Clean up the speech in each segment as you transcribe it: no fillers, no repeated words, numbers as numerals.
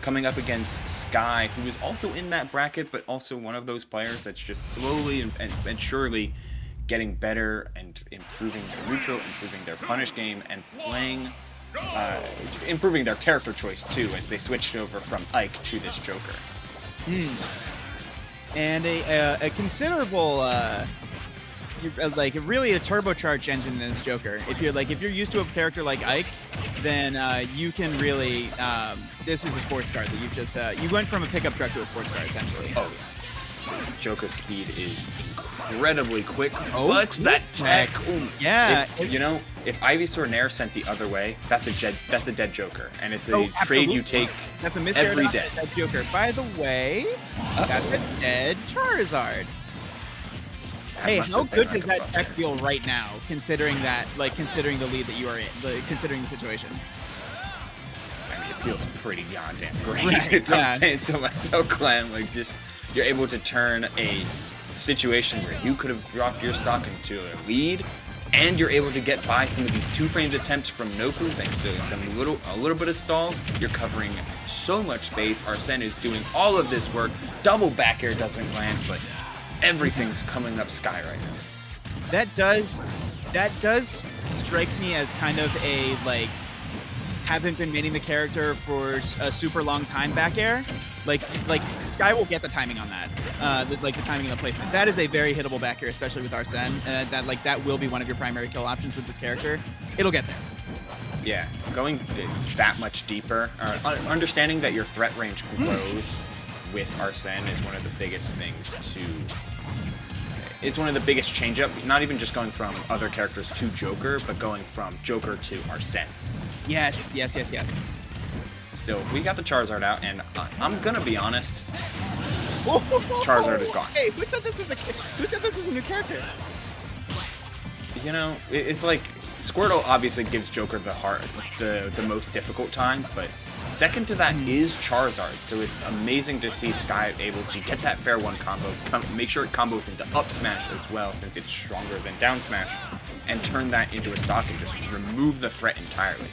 coming up against Sky, who is also in that bracket, but also one of those players that's just slowly and surely getting better and improving their neutral, improving their punish game, and playing, improving their character choice too, as they switched over from Ike to this Joker. And a considerable, like really a turbocharged engine in this Joker. If you're used to a character like Ike, then you can really. This is a sports car that you've just you went from a pickup truck to a sports car essentially. Oh yeah. Joker's speed is incredibly quick. Oh, but that tech, ooh, yeah. If Ivysaur Nair sent the other way, that's a dead Joker, and it's a trade you take that's a every day. That Joker. By the way, that's a dead Charizard. Hey, how good does that tech feel right now, considering the lead that you are in, considering the situation? I mean, it feels pretty goddamn great. If I'm saying so myself, Clem. Like, just you're able to turn a situation where you could have dropped your stock into a lead, and you're able to get by some of these 2-frames attempts from Noku thanks to a little bit of stalls. You're covering so much space. Arsene is doing all of this work. Double back air doesn't land, but everything's coming up Sky right now. That does strike me as kind of a haven't been maining the character for a super long time back air. Like Sky will get the timing on that. The timing and the placement. That is a very hittable back air, especially with Arsene. That will be one of your primary kill options with this character. It'll get there. Yeah, going that much deeper, understanding that your threat range grows with Arsene is one of the biggest things is one of the biggest change-up, not even just going from other characters to Joker, but going from Joker to Arsene. Yes. Still, we got the Charizard out, and I'm gonna be honest, Charizard is gone. Hey, who said this was a new character? You know, it's like, Squirtle obviously gives Joker the most difficult time, but second to that is Charizard, so it's amazing to see Sky able to get that fair one combo, make sure it combos into up smash as well, since it's stronger than down smash, and turn that into a stock and just remove the threat entirely.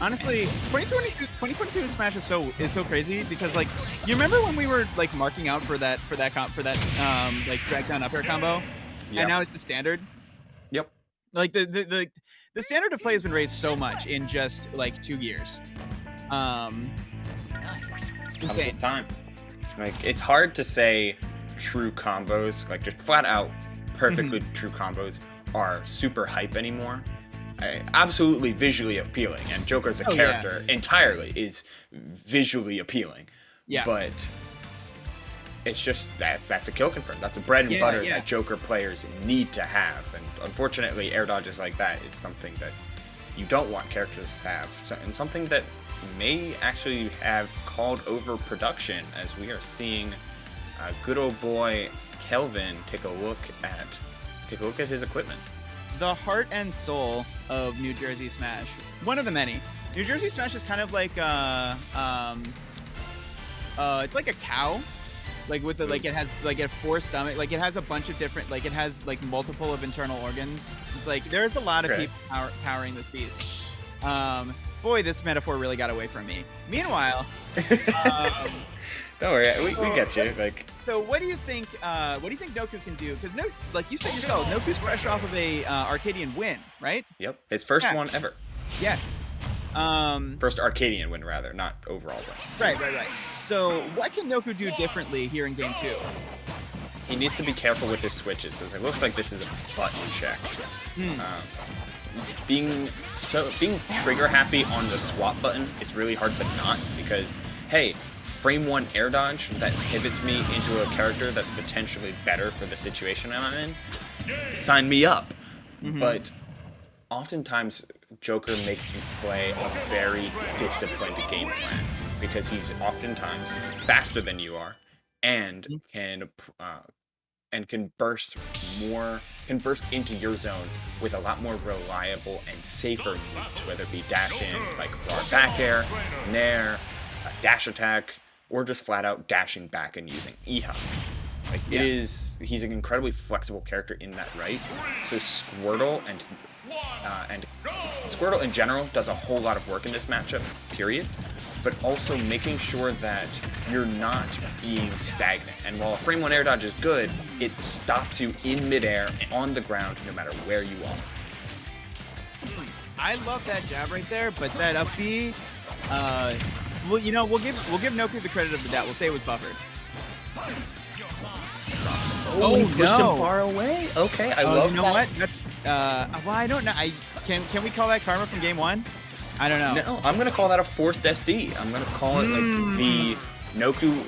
Honestly, 2022 Smash is so crazy because you remember when we were marking out for that drag down up air combo, and now it's the standard. Yep. The standard of play has been raised so much in just 2 years. Insane time. It's hard to say true combos, just flat out perfectly true combos are super hype anymore. Absolutely visually appealing, and Joker as a character entirely is visually appealing. Yeah. But it's just that's a kill confirm. That's a bread and butter that Joker players need to have, and unfortunately, air dodges like that is something that you don't want characters to have, and something that may actually have called overproduction, as we are seeing good old boy Kelvin take a look at his equipment. The heart and soul of New Jersey Smash. One of the many. New Jersey Smash is kind of like it's like a cow. With the it has a 4 stomach, it has a bunch of different, it has multiple of internal organs. It's there's a lot of people powering this beast. Boy, this metaphor really got away from me. Meanwhile, don't worry, we get you. So what do you think Noku can do? Because you said yourself, Noku's fresh off of a Arcadian win, right? Yep, his first one ever. Yes. First Arcadian win, rather, not overall win. Right. So what can Noku do differently here in Game 2? He needs to be careful with his switches, as it looks like this is a button check. Being trigger happy on the swap button is really hard to not, because hey, frame 1 air dodge that pivots me into a character that's potentially better for the situation I'm in, sign me up. But oftentimes Joker makes you play a very disciplined game plan, because he's oftentimes faster than you are, and can burst into your zone with a lot more reliable and safer moves, whether it be dash in, bar back air, nair, dash attack, or just flat out dashing back and using E-Hop. He's an incredibly flexible character in that right. So Squirtle and Squirtle in general does a whole lot of work in this matchup, period. but also making sure that you're not being stagnant. And while a frame 1 air dodge is good, it stops you in midair on the ground no matter where you are. I love that jab right there, but that up B, well, you know, we'll give Noku the credit of the doubt. We'll say it was buffered. Oh, he pushed him far away. Okay, I love that. You know what? That's well, I don't know. Can we call that karma from game 1? I don't know. No, I'm gonna call that a forced SD. I'm gonna call it like the Noku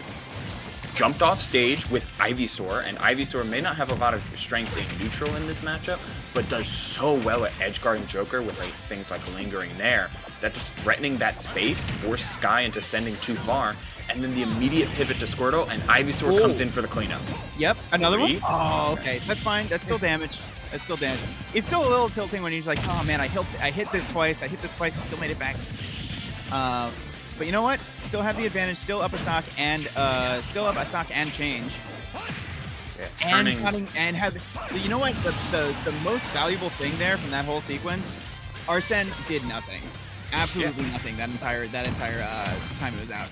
jumped off stage with Ivysaur, and Ivysaur may not have a lot of strength in neutral in this matchup, but does so well at edge guarding Joker with like things like lingering there, that just threatening that space forced Sky into sending too far, and then the immediate pivot to Squirtle, and Ivysaur comes in for the cleanup. Yep, another 3. one? Oh, okay, that's fine. That's still damage. That's still damage. It's still a little tilting when he's like, oh man, I hit this twice, I still made it back. But you know what? Still have the advantage, still up a stock and change. Yeah, and cutting and have, you know what? The most valuable thing there from that whole sequence, Arsene did nothing. Absolutely nothing that entire time it was out.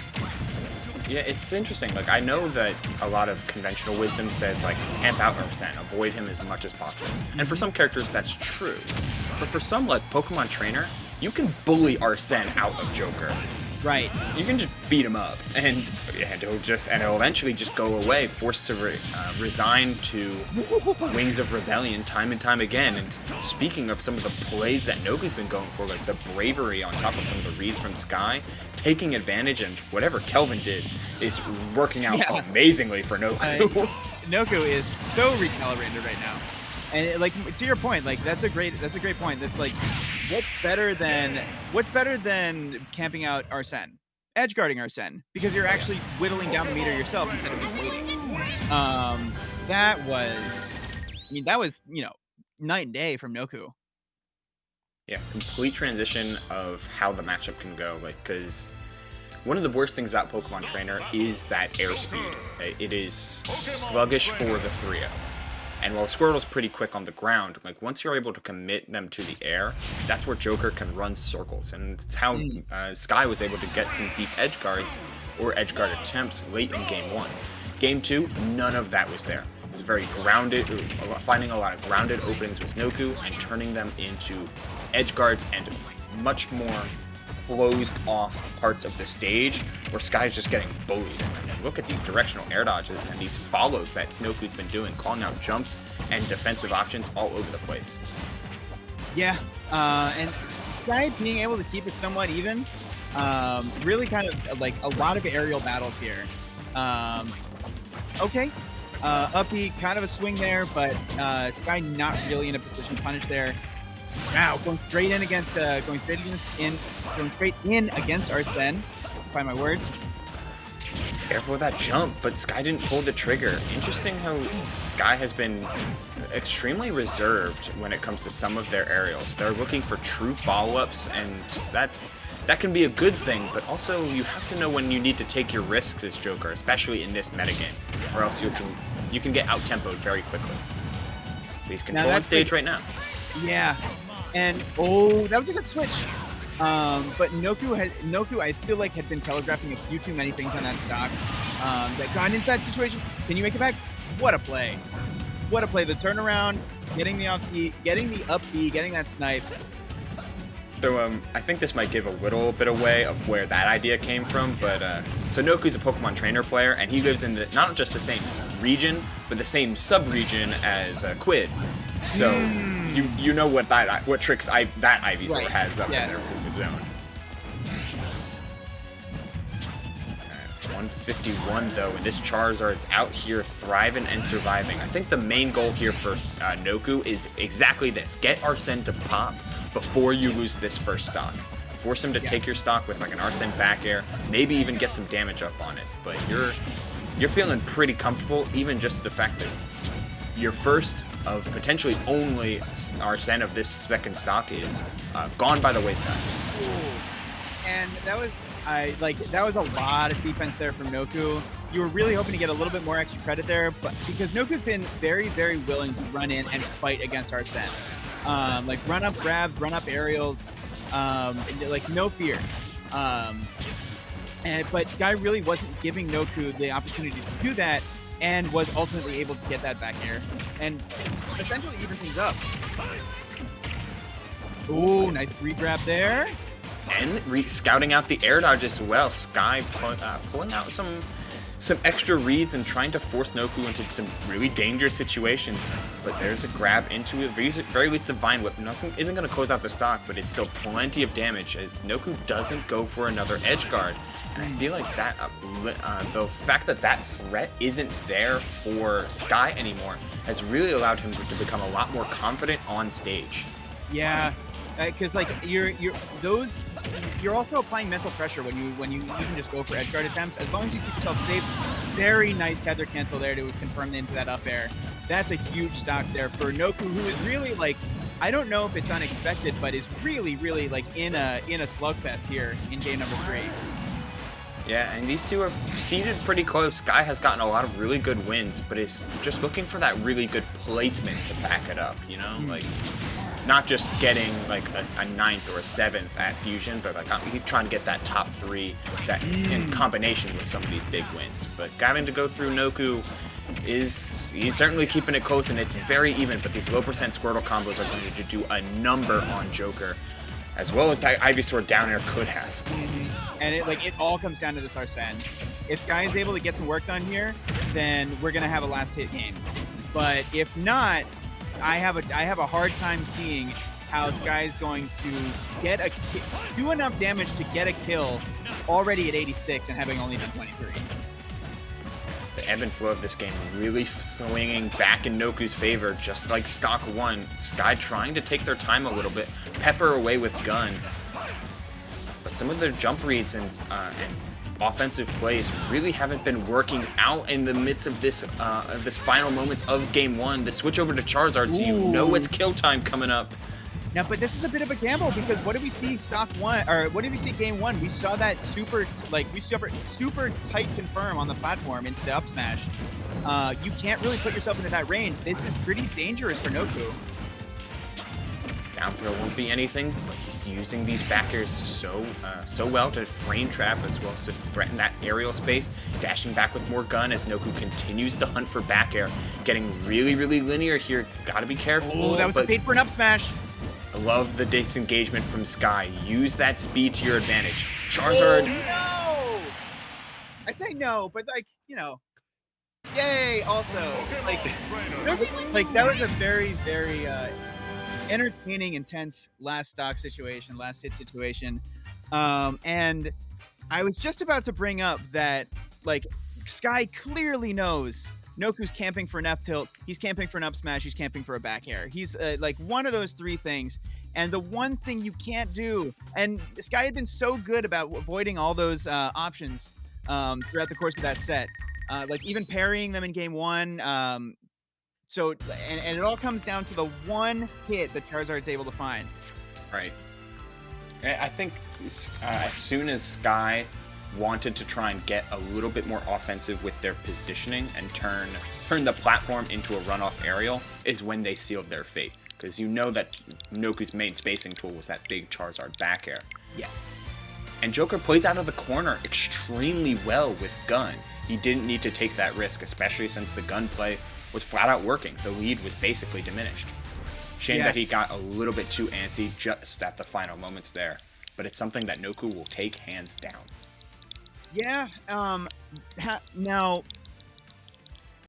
Yeah, it's interesting. Like, I know that a lot of conventional wisdom says, like, camp out Arsene, avoid him as much as possible. And for some characters, that's true. But for some, like Pokemon Trainer, you can bully Arsene out of Joker. Right. You can just beat him up, and he'll eventually just go away, forced to resign to Wings of Rebellion time and time again. And speaking of some of the plays that Noku's been going for, like the bravery on top of some of the reads from Sky, taking advantage, and whatever Kelvin did is working out amazingly for Noku. Noku is so recalibrated right now. And like, to your point, like that's a great point. That's like, what's better than camping out Arsene? Edge guarding Arsene, because you're actually whittling down the meter yourself instead of just waiting. That was, you know, night and day from Noku. Yeah, complete transition of how the matchup can go. Like, because one of the worst things about Pokemon Trainer is that airspeed. It is sluggish for the 3-0. And while Squirtle's pretty quick on the ground, like once you're able to commit them to the air, that's where Joker can run circles. And it's how Sky was able to get some deep edge guards or edge guard attempts late in game 1. Game 2, none of that was there. It's very grounded, finding a lot of grounded openings with Noku and turning them into edge guards and much more closed off parts of the stage where Sky's just getting bullied. And look at these directional air dodges and these follows that Noku's been doing, calling out jumps and defensive options all over the place. Yeah, and Sky being able to keep it somewhat even, really kind of like a lot of aerial battles here. Okay, uppy, kind of a swing there, but Sky not really in a position to punish there. Wow, going straight in against Arsene. Find my words. Careful with that jump, but Sky didn't pull the trigger. Interesting how Sky has been extremely reserved when it comes to some of their aerials. They're looking for true follow-ups, and that can be a good thing, but also you have to know when you need to take your risks as Joker, especially in this metagame, or else you can get out-tempoed very quickly. He's controlling stage right now. Yeah, and that was a good switch. But Noku, I feel like, had been telegraphing a few too many things on that stock. That got into that situation. Can you make it back? What a play! What a play! The turnaround, getting the up B, getting that snipe. So I think this might give a little bit away of where that idea came from, but so Noku's a Pokemon Trainer player, and he lives in not just the same region, but the same sub-region as Quid. So you know what tricks that Ivysaur has up in their movement zone. 151 though, and this Charizard's out here thriving and surviving. I think the main goal here for Noku is exactly this: get Arsene to pop before you lose this first stock. Force him to take your stock with like an Arsene back air, maybe even get some damage up on it. But you're feeling pretty comfortable, even just the fact that your first of potentially only Arsene of this second stock is gone by the wayside. And that was a lot of defense there from Noku. You were really hoping to get a little bit more extra credit there, but because Noku's been very, very willing to run in and fight against Arsene. Like run up grabs, run up aerials, like no fear. But Sky really wasn't giving Noku the opportunity to do that, and was ultimately able to get that back air and essentially even things up. Ooh, nice re-grab there. And scouting out the air dodge as well. Sky pulling out some extra reads and trying to force Noku into some really dangerous situations. But there's a grab into it. Very least the Vine Whip. Nothing isn't going to close out the stock, but it's still plenty of damage as Noku doesn't go for another edge guard. And I feel like that the fact that that threat isn't there for Sky anymore has really allowed him to become a lot more confident on stage. Yeah, because like you're also applying mental pressure when you even just go for edge guard attempts. As long as you keep yourself safe, very nice tether cancel there to confirm into that up air. That's a huge stock there for Noku, who is really like, I don't know if it's unexpected, but is really like in a slugfest here in game number 3. Yeah, and these two are seated pretty close. Sky has gotten a lot of really good wins, but is just looking for that really good placement to back it up, you know? Like, not just getting like a 9th or a 7th at Fusion, but like he's trying to get that top 3 that in combination with some of these big wins. But having to go through Noku he's certainly keeping it close, and it's very even, but these low percent Squirtle combos are going to do a number on Joker, as well as that Ivysaur down air could have. And it all comes down to this Arsene. If Sky is able to get some work done here, then we're gonna have a last hit game. But if not, I have a hard time seeing how Sky is going to do enough damage to get a kill already at 86 and having only done 23. The ebb and flow of this game really swinging back in Noku's favor, just like Stock 1. Sky trying to take their time a little bit, pepper away with Gun. But some of their jump reads and offensive plays really haven't been working out in the midst of this final moments of Game 1. The switch over to Charizard, so you know it's kill time coming up. Now, but this is a bit of a gamble, because what did we see Stock 1, or what did we see Game 1? We saw that super tight confirm on the platform into the up smash. You can't really put yourself into that range. This is pretty dangerous for Noku. Down throw won't be anything, but he's using these back airs so well to frame trap, as well as to threaten that aerial space, dashing back with more Gun as Noku continues to hunt for back air. Getting really linear here. Gotta be careful. Oh, that was a bait for an up smash. I love the disengagement from Sky. Use that speed to your advantage. Charizard. Oh, no! I say no, but like, you know, yay! Also, like that was a very entertaining, intense last hit situation. And I was just about to bring up that like Sky clearly knows Noku's camping for an F tilt, he's camping for an up smash, he's camping for a back air. He's like one of those 3 things. And the one thing you can't do, and Sky had been so good about avoiding all those options throughout the course of that set, like even parrying them in Game 1. So it all comes down to the one hit that Charizard's able to find. Right. I think as soon as Sky wanted to try and get a little bit more offensive with their positioning and turn the platform into a runoff aerial is when they sealed their fate. Because you know that Noku's main spacing tool was that big Charizard back air. Yes. And Joker plays out of the corner extremely well with Gun. He didn't need to take that risk, especially since the Gun play was flat out working. The lead was basically diminished. Shame that he got a little bit too antsy just at the final moments there. But it's something that Noku will take hands down. Yeah. Now,